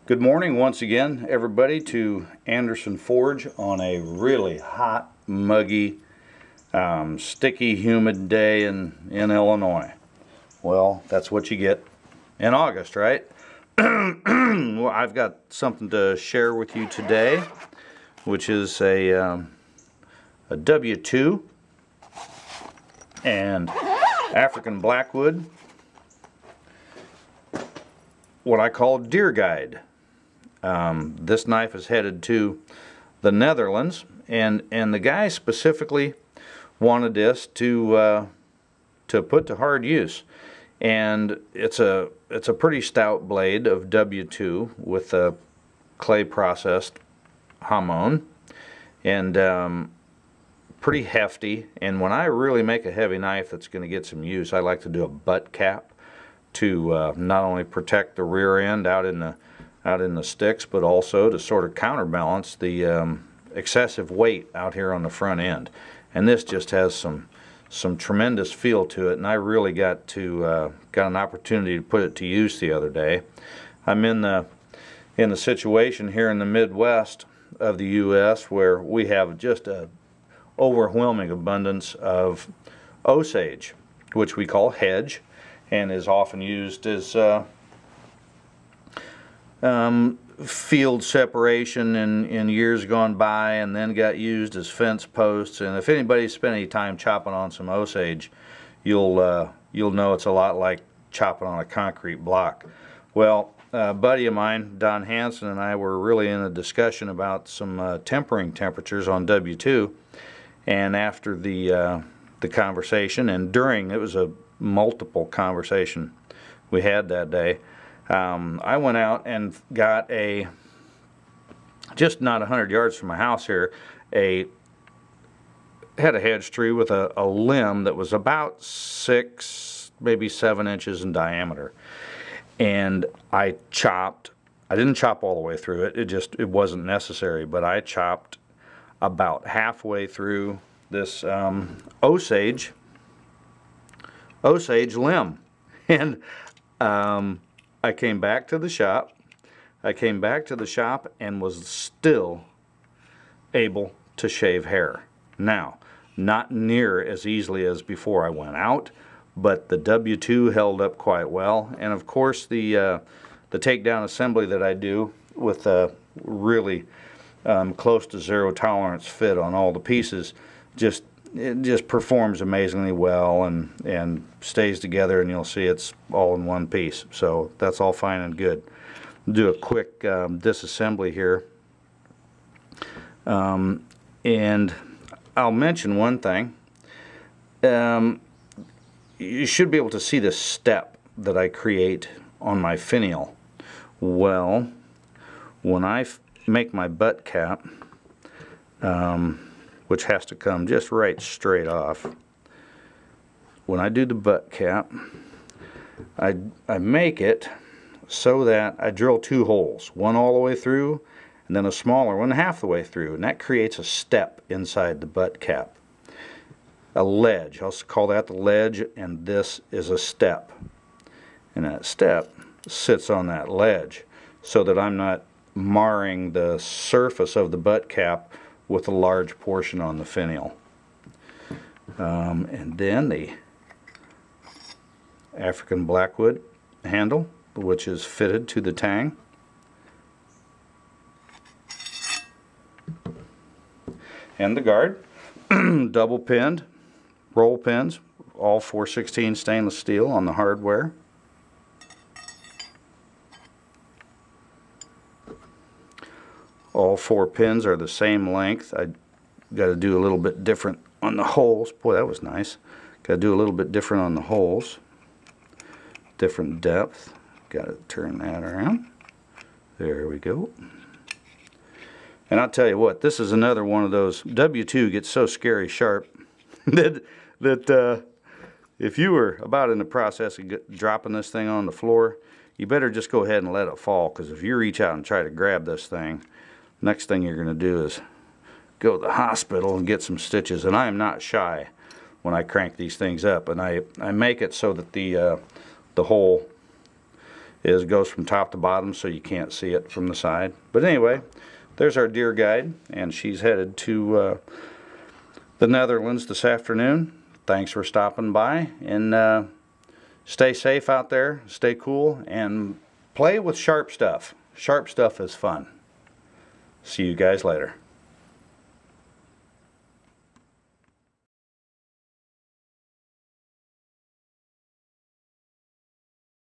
Good morning once again, everybody, to Anderson Forge on a really hot, muggy, sticky, humid day in Illinois. Well, that's what you get in August, right? Well, I've got something to share with you today, which is a W2 and African Blackwood, what I call deer guide. This knife is headed to the Netherlands, and the guy specifically wanted this to put to hard use. And it's a pretty stout blade of W2 with a clay processed hamon, and pretty hefty. And when I really make a heavy knife that's going to get some use, I like to do a butt cap to not only protect the rear end out in the sticks, but also to sort of counterbalance the excessive weight out here on the front end. And this just has some tremendous feel to it, and I really got an opportunity to put it to use the other day. I'm in the situation here in the Midwest of the U.S. where we have just an overwhelming abundance of Osage, which we call hedge, and is often used as field separation in years gone by, and then got used as fence posts. And if anybody's spent any time chopping on some Osage, you'll know it's a lot like chopping on a concrete block. Well, a buddy of mine, Don Hansen, and I were really in a discussion about some tempering temperatures on W2, and after the conversation, and during, it was a multiple conversation we had that day, I went out and got just not 100 yards from my house here, had a hedge tree with a limb that was about 6, maybe 7 inches in diameter. And I didn't chop all the way through it, it wasn't necessary, but I chopped about halfway through this Osage limb. And I came back to the shop. And was still able to shave hair. Now, not near as easily as before I went out, but the W2 held up quite well. And of course, the takedown assembly that I do with a really close to zero tolerance fit on all the pieces it just performs amazingly well and stays together, and you'll see it's all in one piece. So that's all fine and good. Do a quick disassembly here, and I'll mention one thing. You should be able to see the step that I create on my finial. Well, when I make my butt cap, which has to come just right straight off. When I do the butt cap, I make it so that I drill 2 holes, one all the way through, and then a smaller one half the way through, and that creates a step inside the butt cap. A ledge, I'll call that the ledge, and this is a step. And that step sits on that ledge so that I'm not marring the surface of the butt cap with a large portion on the finial. And then the African Blackwood handle, which is fitted to the tang. And the guard, double pinned, roll pins, all 4/16 stainless steel on the hardware. All 4 pins are the same length. I got to do a little bit different on the holes. Boy, that was nice. Got to do a little bit different on the holes. Different depth. Got to turn that around. There we go. And I'll tell you what, this is another one of those. W2 gets so scary sharp that if you were about in the process of dropping this thing on the floor, you better just go ahead and let it fall, because if you reach out and try to grab this thing, next thing you're going to do is go to the hospital and get some stitches. And I am not shy when I crank these things up, and I make it so that the hole goes from top to bottom, so you can't see it from the side. But anyway, there's our deer guide, and she's headed to the Netherlands this afternoon. Thanks for stopping by, and stay safe out there, stay cool, and play with sharp stuff. Sharp stuff is fun. See you guys later.